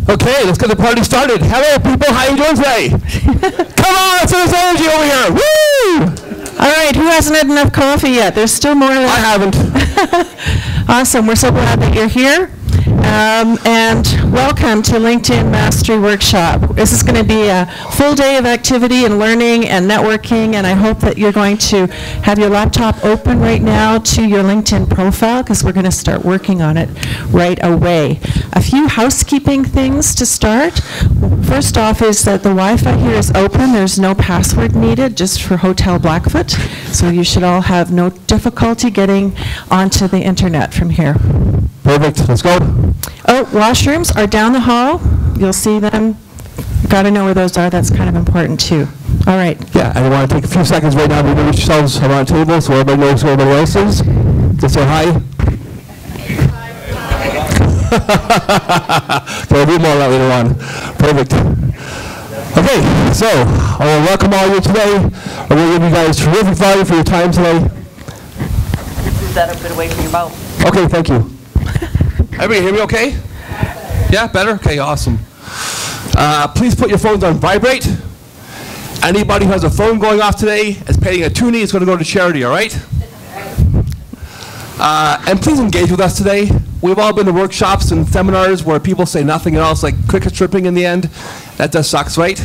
Okay, let's get the party started. Hello, people. How you doing today? Come on, let's get this energy over here. Woo! All right, who hasn't had enough coffee yet? There's still more left. I haven't. Awesome. We're so glad that you're here. And welcome to LinkedIn Mastery Workshop. This is going to be a full day of activity and learning and networking, and I hope that you're going to have your laptop open right now to your LinkedIn profile, because we're going to start working on it right away. A few housekeeping things to start. First off is that the Wi-Fi here is open. There's no password needed, just for Hotel Blackfoot, so you should all have no difficulty getting onto the internet from here. Perfect. Let's go. Oh, washrooms are down the hall. You'll see them. Got to know where those are. That's kind of important, too. All right. Yeah, and I want to take a few seconds right now to introduce yourselves around the table so everybody knows who everybody else is. Just say hi. Okay, we'll do more of that later on. Perfect. Okay, so I want to welcome all of you today. I'm going to give you guys terrific value for your time today. Move that a bit away from your mouth. Okay, thank you. Everybody hear me okay? Yeah, better? Okay, awesome. Please put your phones on vibrate. Anybody who has a phone going off today is paying a toonie. It's going to go to charity, all right? And please engage with us today. We've all been to workshops and seminars where people say nothing at all. It's like cricket chirping in the end. That just sucks, right?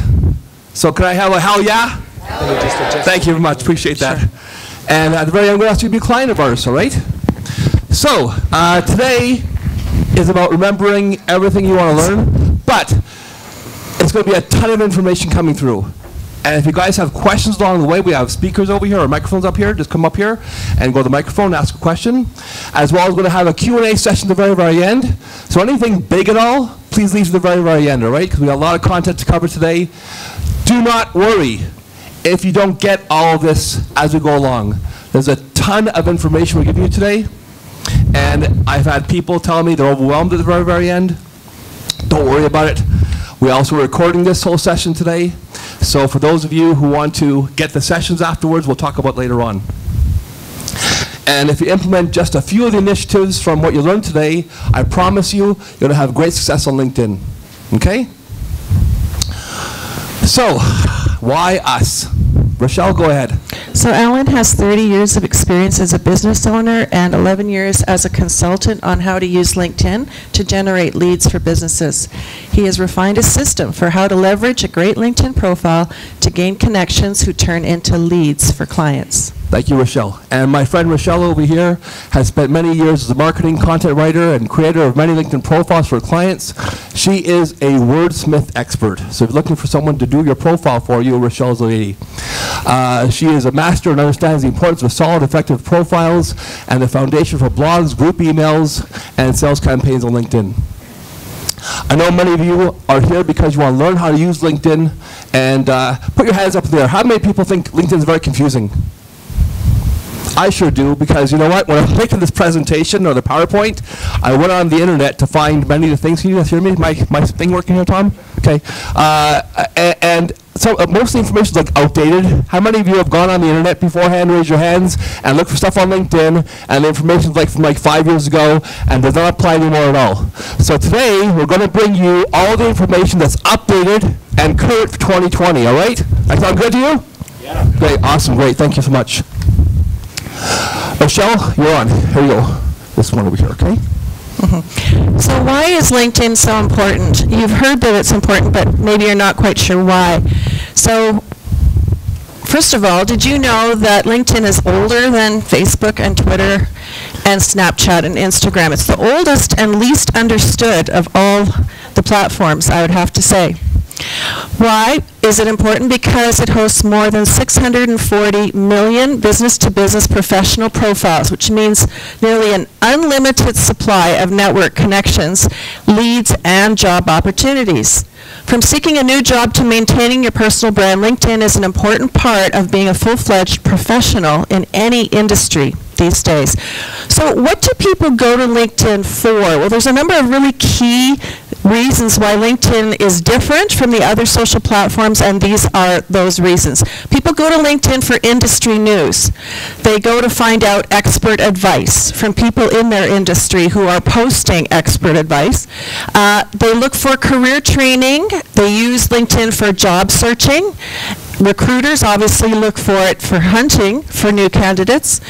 So can I have a hell yeah? Thank you very much. Appreciate that. Sure. And at the very end, I'm going to ask you to be a client of ours, all right? So today is about remembering everything you want to learn, but it's going to be a ton of information coming through. And if you guys have questions along the way, we have speakers over here or microphones up here. Just come up here and go to the microphone and ask a question. As well as we're going to have a Q&A session at the very, very end. So anything big at all, please leave to the very, very end, all right? Because we got a lot of content to cover today. Do not worry if you don't get all of this as we go along. There's a ton of information we're giving you today. And I've had people tell me they're overwhelmed at the very, very end. Don't worry about it. We're also recording this whole session today. So for those of you who want to get the sessions afterwards, we'll talk about later on. And if you implement just a few of the initiatives from what you learned today, I promise you, you're going to have great success on LinkedIn. Okay? So, why us? Rochelle, go ahead. So Alan has 30 years of experience as a business owner and 11 years as a consultant on how to use LinkedIn to generate leads for businesses. He has refined a system for how to leverage a great LinkedIn profile to gain connections who turn into leads for clients. Thank you, Rochelle. And my friend Rochelle over here has spent many years as a marketing content writer and creator of many LinkedIn profiles for clients. She is a wordsmith expert. So if you're looking for someone to do your profile for you, Rochelle's the lady. She is a master and understands the importance of solid, effective profiles and the foundation for blogs, group emails, and sales campaigns on LinkedIn. I know many of you are here because you want to learn how to use LinkedIn. And put your hands up there. How many people think LinkedIn is very confusing? I sure do, because you know what? When I'm making this presentation or the PowerPoint, I went on the internet to find many of the things. Can you guys hear me? My thing working here, Tom? Okay. And so most of the information is like outdated. How many of you have gone on the internet beforehand? Raise your hands and look for stuff on LinkedIn, and the information is like from like 5 years ago and does not apply anymore at all. So today we're going to bring you all the information that's updated and current for 2020. All right? That sound good to you? Yeah. Great. Awesome. Great. Thank you so much. Rochelle, you're on. Here you go. This one over here, okay? So why is LinkedIn so important? You've heard that it's important, but maybe you're not quite sure why. So first of all, did you know that LinkedIn is older than Facebook and Twitter and Snapchat and Instagram? It's the oldest and least understood of all the platforms, I would have to say. Why is it important? Because it hosts more than 640 million business-to-business professional profiles, which means nearly an unlimited supply of network connections, leads, and job opportunities. From seeking a new job to maintaining your personal brand, LinkedIn is an important part of being a full-fledged professional in any industry these days. So what do people go to LinkedIn for? Well, there's a number of really key reasons why LinkedIn is different from the other social platforms, and these are those reasons. People go to LinkedIn for industry news. They go to find out expert advice from people in their industry who are posting expert advice. They look for career training. They use LinkedIn for job searching. Recruiters obviously look for it for hunting for new candidates.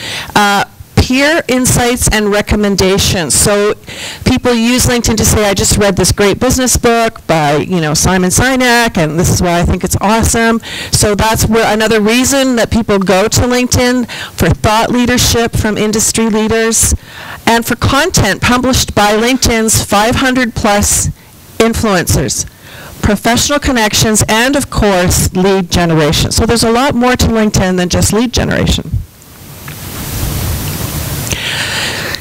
Peer insights and recommendations. So people use LinkedIn to say, I just read this great business book by, Simon Sinek, and this is why I think it's awesome. So that's where another reason that people go to LinkedIn, for thought leadership from industry leaders, and for content published by LinkedIn's 500 plus influencers, professional connections, and of course, lead generation. So there's a lot more to LinkedIn than just lead generation.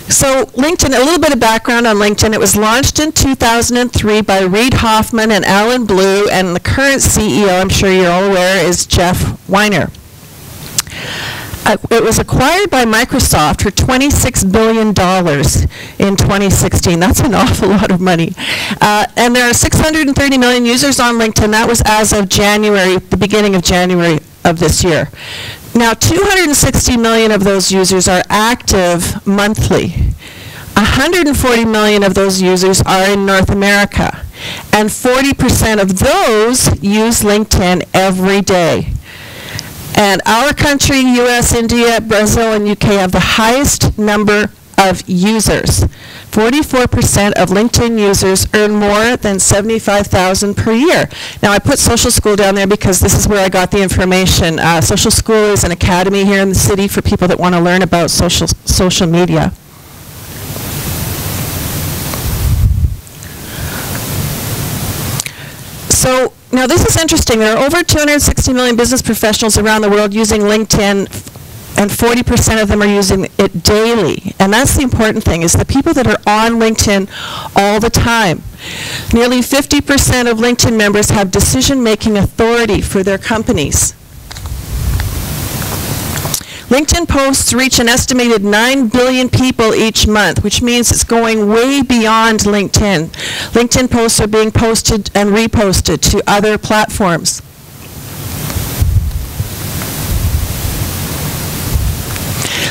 So LinkedIn, a little bit of background on LinkedIn. It was launched in 2003 by Reid Hoffman and Alan Blue, and the current CEO, I'm sure you're all aware, is Jeff Weiner. It was acquired by Microsoft for $26 billion in 2016. That's an awful lot of money. And there are 630 million users on LinkedIn. That was as of January, the beginning of January of this year. Now, 260 million of those users are active monthly. 140 million of those users are in North America. And 40% of those use LinkedIn every day. And our country, US, India, Brazil, and UK have the highest number of users. 44% of LinkedIn users earn more than $75,000 per year. Now, I put Social School down there because this is where I got the information. Social School is an academy here in the city for people that want to learn about social media. So now this is interesting. There are over 260 million business professionals around the world using LinkedIn, and 40% of them are using it daily. And that's the important thing, is the people that are on LinkedIn all the time. Nearly 50% of LinkedIn members have decision-making authority for their companies. LinkedIn posts reach an estimated 9 billion people each month, which means it's going way beyond LinkedIn. LinkedIn posts are being posted and reposted to other platforms.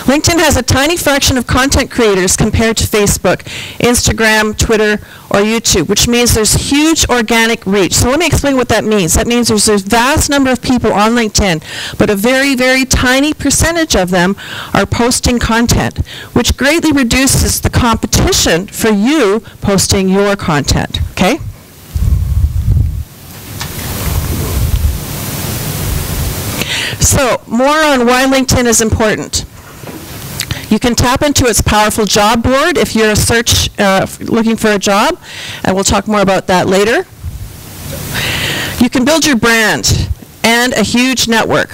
LinkedIn has a tiny fraction of content creators compared to Facebook, Instagram, Twitter, or YouTube, which means there's huge organic reach. So let me explain what that means. That means there's a vast number of people on LinkedIn, but a very, very tiny percentage of them are posting content, which greatly reduces the competition for you posting your content, okay? So, more on why LinkedIn is important. You can tap into its powerful job board if you're looking for a job, and we'll talk more about that later. You can build your brand and a huge network.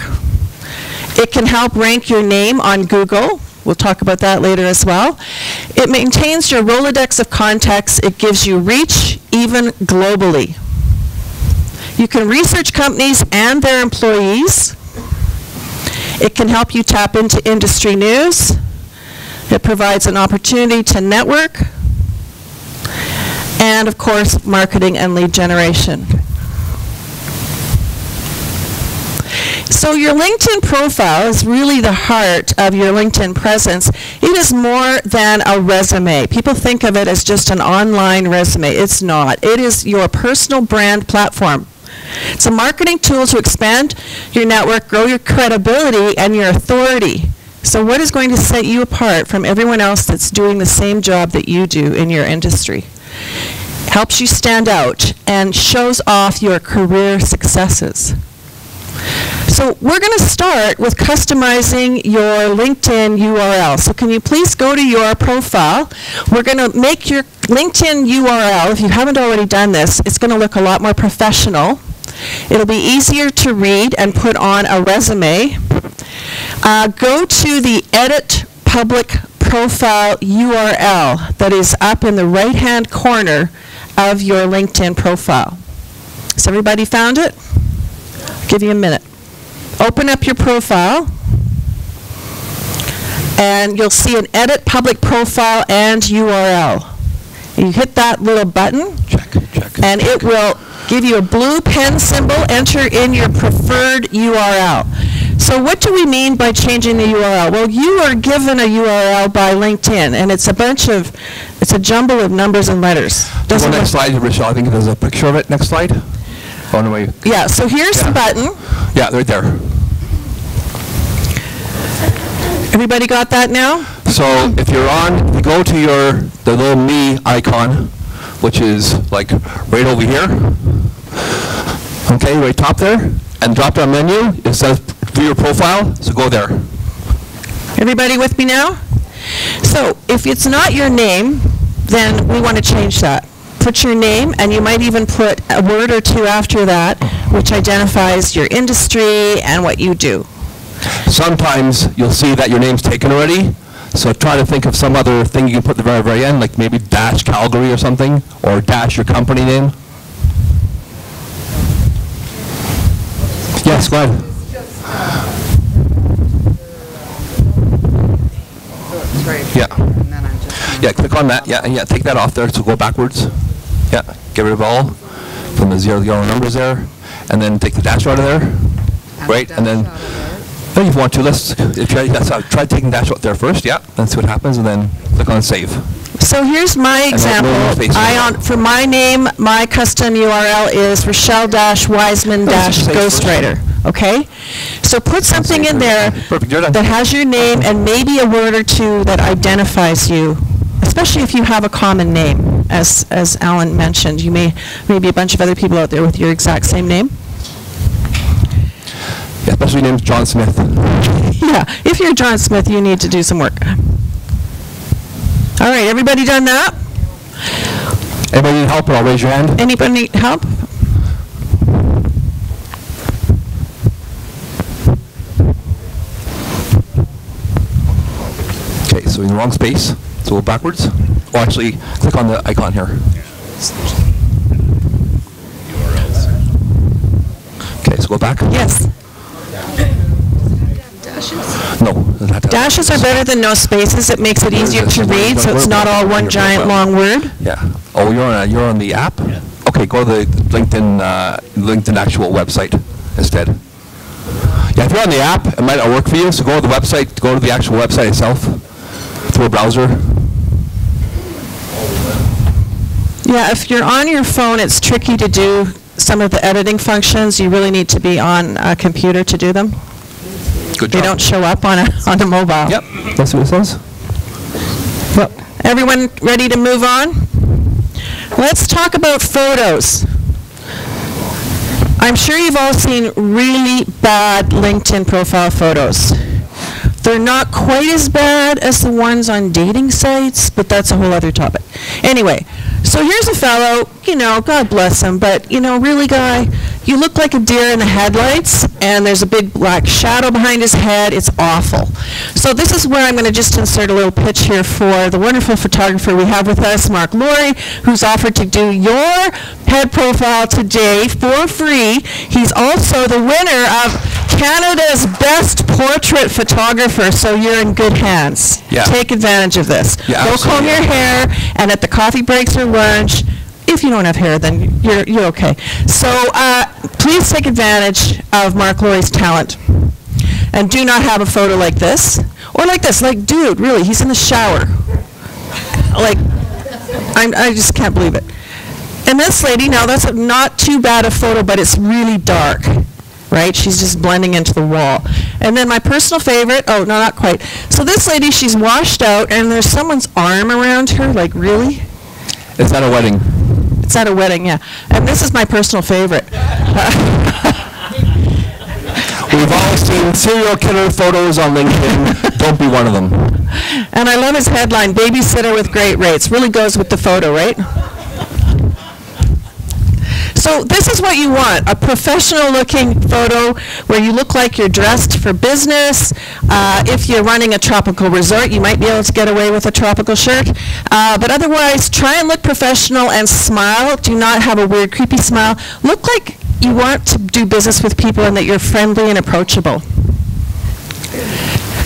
It can help rank your name on Google. We'll talk about that later as well. It maintains your Rolodex of contacts. It gives you reach, even globally. You can research companies and their employees. It can help you tap into industry news. It provides an opportunity to network, and of course, marketing and lead generation. So your LinkedIn profile is really the heart of your LinkedIn presence. It is more than a resume. People think of it as just an online resume. It's not. It is your personal brand platform. It's a marketing tool to expand your network, grow your credibility, and your authority. So what is going to set you apart from everyone else that's doing the same job that you do in your industry? Helps you stand out and shows off your career successes. So we're going to start with customizing your LinkedIn URL. So can you please go to your profile? We're going to make your LinkedIn URL, if you haven't already done this, it's going to look a lot more professional. It'll be easier to read and put on a resume. Go to the Edit Public Profile URL that is up in the right-hand corner of your LinkedIn profile. Has everybody found it? I'll give you a minute. Open up your profile, and you'll see an Edit Public Profile and URL. You hit that little button, Check. and it will give you a blue pen symbol, enter in your preferred URL. So what do we mean by changing the URL? Well, you are given a URL by LinkedIn, and it's a jumble of numbers and letters. Go next slide, Rochelle. I think there's a picture of it. Next slide. Oh, no, wait. Yeah, so here's the button. Yeah, right there. Everybody got that now? So if you go to the little me icon, which is like right over here, okay, right top there, and drop down menu, it says view your profile, so go there. Everybody with me now? So if it's not your name, then we want to change that. Put your name, and you might even put a word or two after that, which identifies your industry and what you do. Sometimes you'll see that your name's taken already, so try to think of some other thing you can put at the very, very end, like maybe dash Calgary or something, or dash your company name. Yes, go ahead. Yeah. Yeah, click on that. Yeah, take that off there, so go backwards. Yeah, get rid of all from the zero numbers there, and then take the dash out of there. Right, and then if you want to, try taking dash out there first. Yeah, and see what happens, and then click on save. So here's my example. For my name, my custom URL is Rochelle-Wiseman-Ghostwriter. Okay? So put something in there that has your name and maybe a word or two that identifies you, especially if you have a common name, as Alan mentioned. You may be a bunch of other people out there with your exact same name. Yeah, especially name's John Smith. Yeah, if you're John Smith, you need to do some work. All right, everybody done that? Anybody need help, or I'll raise your hand? Anybody need help? Okay, so in the wrong space, so go backwards. Oh, actually, click on the icon here. Okay, so go back. Yes. No. Dashes are better than no spaces. It makes it easier to read, so it's not all one giant long word. Yeah. Oh, you're on the app? Yeah. Okay, go to the LinkedIn actual website instead. Yeah, if you're on the app, it might not work for you, so go to the website, go to the actual website itself through a browser. Yeah, if you're on your phone, it's tricky to do some of the editing functions. You really need to be on a computer to do them. Good job. They don't show up on a mobile. Yep, that's what it says. Well, everyone ready to move on? Let's talk about photos. I'm sure you've all seen really bad LinkedIn profile photos. They're not quite as bad as the ones on dating sites, but that's a whole other topic. Anyway, so here's a fellow, God bless him, but, really, guy, you look like a deer in the headlights, and there's a big black shadow behind his head. It's awful. So this is where I'm going to just insert a little pitch here for the wonderful photographer we have with us, Mark Laurie, who's offered to do your head profile today for free. He's also the winner of Canada's Best Portrait Photographer, so you're in good hands. Yeah. Take advantage of this. Yeah, go comb your hair, and at the coffee breaks or lunch, if you don't have hair, then you're okay. So please take advantage of Mark Laurie's talent. And do not have a photo like this, or like this, like, dude, really, he's in the shower. Like, I just can't believe it. And this lady, now that's not too bad a photo, but it's really dark, right? She's just blending into the wall. And then my personal favorite, oh, no, not quite. So this lady, she's washed out, and there's someone's arm around her, like, really? It's at a wedding. It's at a wedding, yeah. And this is my personal favorite. We've all seen serial killer photos on LinkedIn. Don't be one of them. And I love his headline, Babysitter with Great Rates. Really goes with the photo, right? So this is what you want, a professional-looking photo where you look like you're dressed for business. If you're running a tropical resort, you might be able to get away with a tropical shirt. But otherwise, try and look professional and smile. Do not have a weird, creepy smile. Look like you want to do business with people and that you're friendly and approachable.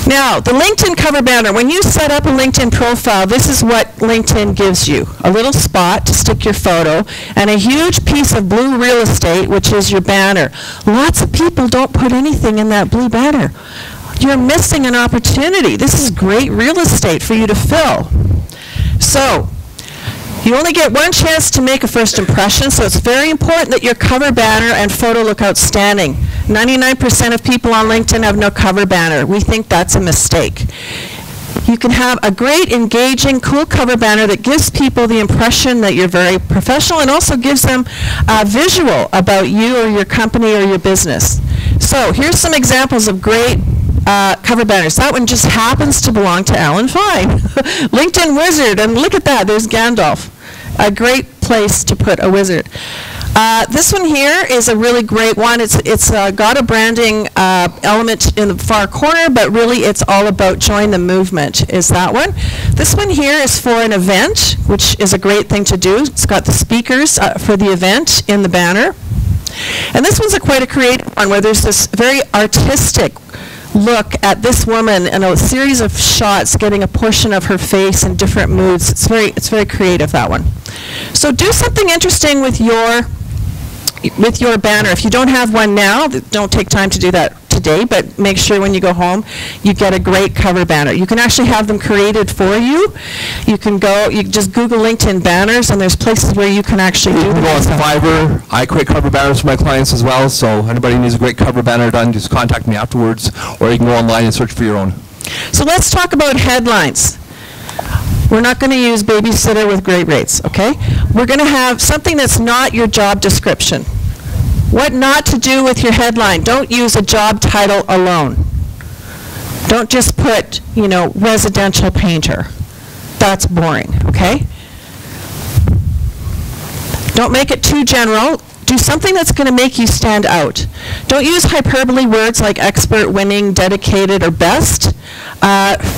Now, the LinkedIn cover banner. When you set up a LinkedIn profile, this is what LinkedIn gives you. A little spot to stick your photo, and a huge piece of blue real estate, which is your banner. Lots of people don't put anything in that blue banner. You're missing an opportunity. This is great real estate for you to fill. So, you only get one chance to make a first impression, so it's very important that your cover banner and photo look outstanding. 99% of people on LinkedIn have no cover banner. We think that's a mistake. You can have a great, engaging, cool cover banner that gives people the impression that you're very professional and also gives them a visual about you or your company or your business. So here's some examples of great cover banners. That one just happens to belong to Alan Fine. LinkedIn Wizard, and look at that, there's Gandalf. A great place to put a wizard. This one here is a really great one. It's got a branding element in the far corner, but really it's all about join the movement, is that one. This one here is for an event, which is a great thing to do. It's got the speakers for the event in the banner. And this one's quite a creative one where there's this very artistic look at this woman in a series of shots getting a portion of her face in different moods. It's very creative, that one. So do something interesting with your banner. If you don't have one now, don't take time to do that today, but make sure when you go home you get a great cover banner. You can actually have them created for you. You can just Google LinkedIn banners, and there's places where you can actually do them. You can go on Fiverr. I create cover banners for my clients as well, so anybody who needs a great cover banner done, just contact me afterwards, or you can go online and search for your own. So let's talk about headlines. We're not going to use babysitter with great rates, okay? We're going to have something that's not your job description. What not to do with your headline. Don't use a job title alone. Don't just put, residential painter. That's boring, okay? Don't make it too general. Do something that's going to make you stand out. Don't use hyperbole words like expert, winning, dedicated, or best.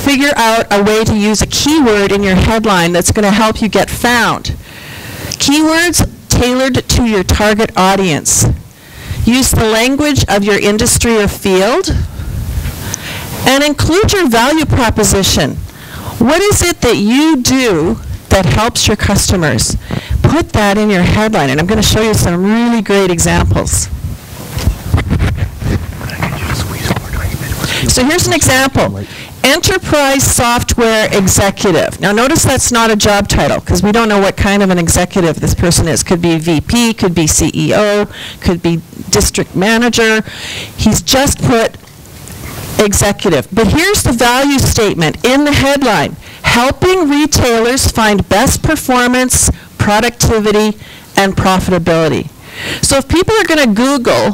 Figure out a way to use a keyword in your headline that's going to help you get found. Keywords tailored to your target audience. Use the language of your industry or field. And include your value proposition. What is it that you do that helps your customers? Put that in your headline, and I'm going to show you some really great examples. So here's an example. Enterprise Software Executive. Now notice that's not a job title, because we don't know what kind of an executive this person is. Could be VP, could be CEO, could be district manager. He's just put executive. But here's the value statement in the headline. Helping retailers find best performance, productivity, and profitability. So if people are going to Google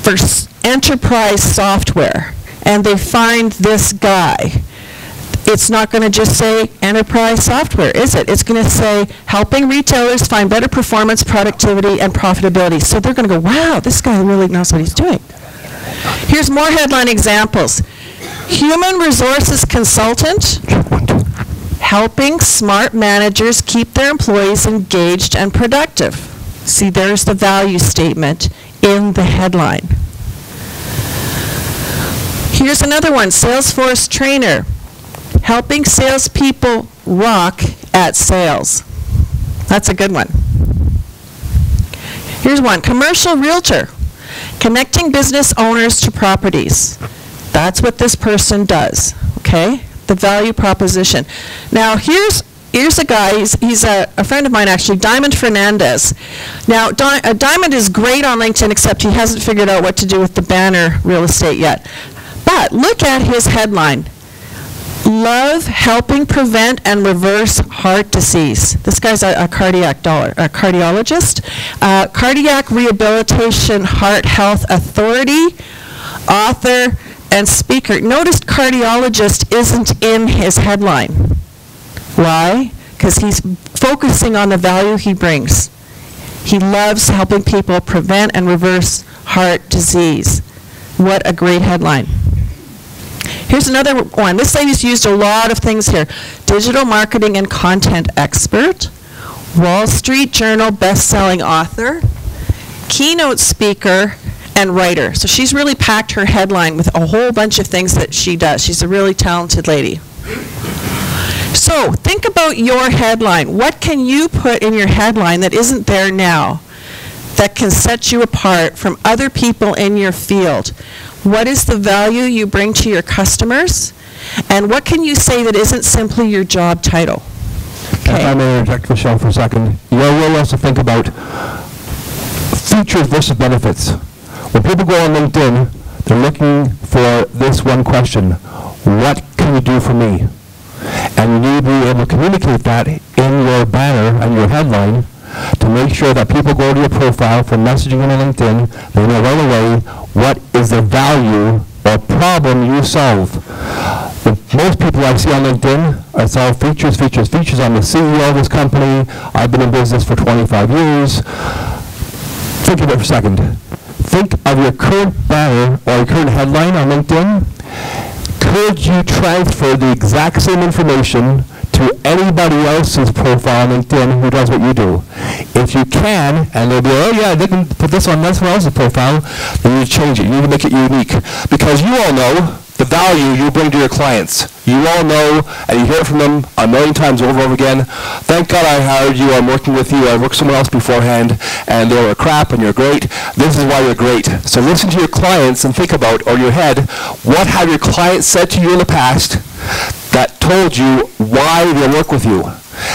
for enterprise software and they find this guy, it's not going to just say enterprise software, is it? It's going to say helping retailers find better performance, productivity, and profitability. So they're going to go, wow, this guy really knows what he's doing. Here's more headline examples. Human resources consultant, helping smart managers keep their employees engaged and productive. See, there's the value statement in the headline. Here's another one, Salesforce trainer, helping salespeople rock at sales. That's a good one. Here's one, commercial realtor, connecting business owners to properties. That's what this person does, okay? The value proposition. Now here's a guy, he's a friend of mine actually, Diamond Fernandez. Now Diamond is great on LinkedIn, except he hasn't figured out what to do with the banner real estate yet. But look at his headline. Love helping prevent and reverse heart disease. This guy's a cardiologist. Cardiac Rehabilitation Heart Health Authority, author, and speaker. Notice cardiologist isn't in his headline. Why? Because he's focusing on the value he brings. He loves helping people prevent and reverse heart disease. What a great headline. Here's another one. This lady's used a lot of things here. Digital marketing and content expert, Wall Street Journal best-selling author, keynote speaker, and writer. So she's really packed her headline with a whole bunch of things that she does. She's a really talented lady. So think about your headline. What can you put in your headline that isn't there now that can set you apart from other people in your field? What is the value you bring to your customers? And what can you say that isn't simply your job title? Okay. If I may interject, Michelle, for a second, you will also think about features versus benefits. When people go on LinkedIn, they're looking for this one question: what can you do for me? And you need to be able to communicate that in your banner and your headline to make sure that people go to your profile for messaging on LinkedIn. They know right away what is the value or problem you solve. Most people I see on LinkedIn, it's all features, features, features. I'm the CEO of this company. I've been in business for 25 years. Think of it for a second. Think of your current banner or your current headline on LinkedIn. Could you transfer the exact same information to anybody else's profile on LinkedIn who does what you do? If you can, and they'll be, oh yeah, I didn't put this on someone else's profile, then you need to change it. You need to make it unique. Because you all know the value you bring to your clients. You all know, and you hear it from them a million times over and over again. Thank God I hired you. I'm working with you. I worked with someone else beforehand, and they were crap, and you're great. This is why you're great. So listen to your clients and think about, or your head, what have your clients said to you in the past that told you why they work with you?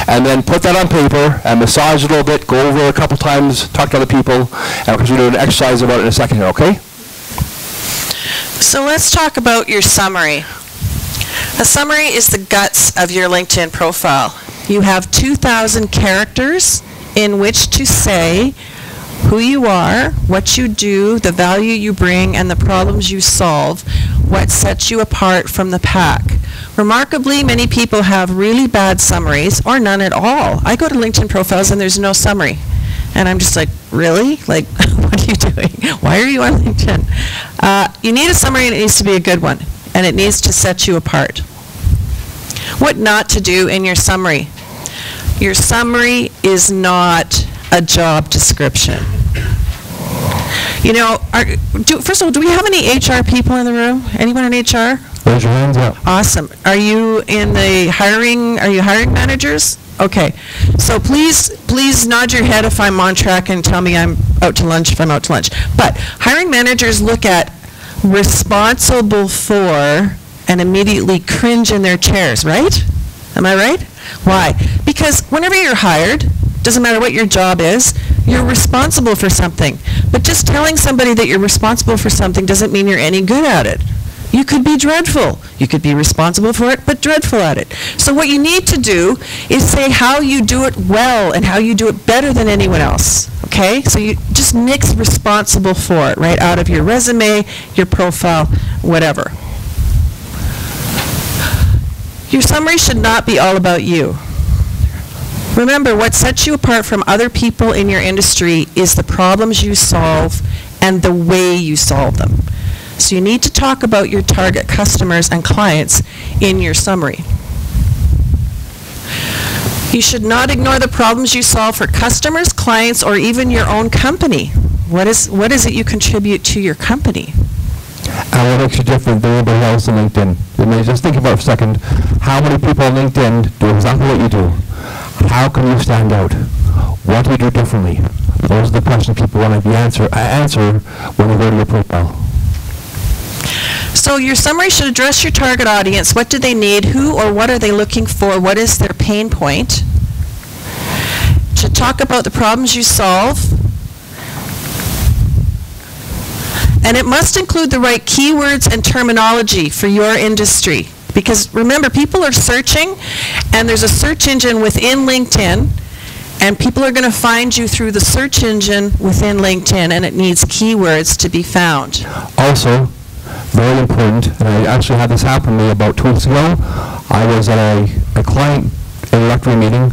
And then put that on paper and massage it a little bit, go over it a couple times, talk to other people, and we're going to do an exercise about it in a second here, okay? So let's talk about your summary. A summary is the guts of your LinkedIn profile. You have 2,000 characters in which to say who you are, what you do, the value you bring, and the problems you solve, what sets you apart from the pack. Remarkably, many people have really bad summaries or none at all. I go to LinkedIn profiles and there's no summary. And I'm just like, really? Like, what are you doing? Why are you on LinkedIn? You need a summary, and it needs to be a good one. And it needs to set you apart. What not to do in your summary. Your summary is not a job description. You know, first of all, do we have any HR people in the room? Anyone in HR? Raise your hands up. Awesome. Are you in the hiring, are you hiring managers? Okay. So please nod your head if I'm on track and tell me I'm out to lunch if I'm out to lunch. But hiring managers look at responsible for and immediately cringe in their chairs, right? Am I right? Why? Because whenever you're hired, doesn't matter what your job is, you're responsible for something. But just telling somebody that you're responsible for something doesn't mean you're any good at it. You could be dreadful. You could be responsible for it, but dreadful at it. So what you need to do is say how you do it well and how you do it better than anyone else. Okay? So you just nix responsible for it right out of your resume, your profile, whatever. Your summary should not be all about you. Remember, what sets you apart from other people in your industry is the problems you solve and the way you solve them. So you need to talk about your target customers and clients in your summary. You should not ignore the problems you solve for customers, clients, or even your own company. What is it you contribute to your company? And what makes you different than anybody else on LinkedIn? You may just think about it for a second. How many people on LinkedIn do exactly what you do? How can you stand out? What do you do differently? Those are the questions people want to answer when they go to your profile. So your summary should address your target audience. What do they need? Who or what are they looking for? What is their pain point? It should talk about the problems you solve. And it must include the right keywords and terminology for your industry. Because remember, people are searching, and there's a search engine within LinkedIn, and people are going to find you through the search engine within LinkedIn, and it needs keywords to be found. Also, very important, and I actually had this happen to me about 2 weeks ago. I was at a client introductory meeting.